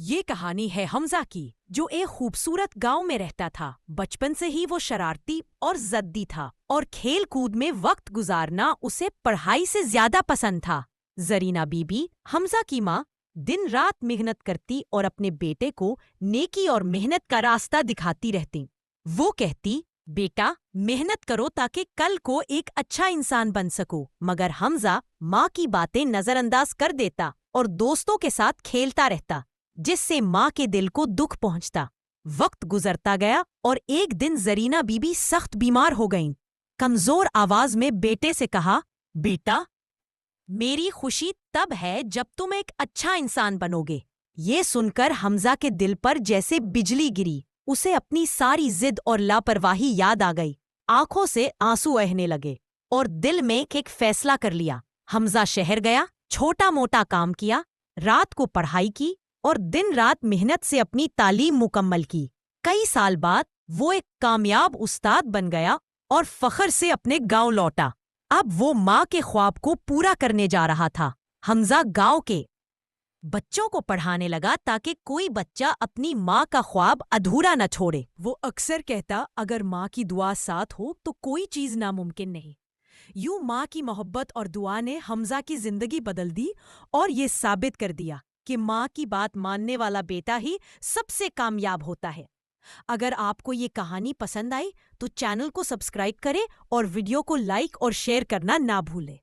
یہ کہانی ہے حمزہ کی، جو ایک خوبصورت گاؤں میں رہتا تھا۔ بچپن سے ہی وہ شرارتی اور ضدی تھا اور کھیل کود میں وقت گزارنا اسے پڑھائی سے زیادہ پسند تھا۔ زرینہ بی بی، حمزہ کی ماں، دن رات محنت کرتی اور اپنے بیٹے کو نیکی اور محنت کا راستہ دکھاتی رہتی۔ وہ کہتی، بیٹا محنت کرو تاکہ کل کو ایک اچھا انسان بن سکو، مگر حمزہ ماں کی باتیں نظر انداز کر دیتا اور دوستوں کے ساتھ کھیلتا رہتا، جس سے ماں کے دل کو دکھ پہنچتا۔ وقت گزرتا گیا اور ایک دن زرینہ بی بی سخت بیمار ہو گئیں۔ کمزور آواز میں بیٹے سے کہا، بیٹا میری خوشی تب ہے جب تم ایک اچھا انسان بنو گے۔ یہ سن کر حمزہ کے دل پر جیسے بجلی گری۔ اسے اپنی ساری ضد اور لاپرواہی یاد آ گئی۔ آنکھوں سے آنسو بہنے لگے اور دل میں ایک فیصلہ کر لیا۔ حمزہ شہر گیا، چھوٹا موٹا کام کیا، رات کو پڑھائی کی اور دن رات محنت سے اپنی تعلیم مکمل کی۔ کئی سال بعد وہ ایک کامیاب استاد بن گیا اور فخر سے اپنے گاؤں لوٹا۔ اب وہ ماں کے خواب کو پورا کرنے جا رہا تھا۔ حمزہ گاؤں کے بچوں کو پڑھانے لگا تاکہ کوئی بچہ اپنی ماں کا خواب ادھورا نہ چھوڑے۔ وہ اکثر کہتا، اگر ماں کی دعا ساتھ ہو تو کوئی چیز ناممکن نہیں۔ یوں ماں کی محبت اور دعا نے حمزہ کی زندگی بدل دی اور یہ ثابت کر دیا کہ ماں کی بات ماننے والا بیٹا ہی سب سے کامیاب ہوتا ہے۔ اگر آپ کو یہ کہانی پسند آئی تو چینل کو سبسکرائب کریں اور ویڈیو کو لائک اور شیئر کرنا نہ بھولیں۔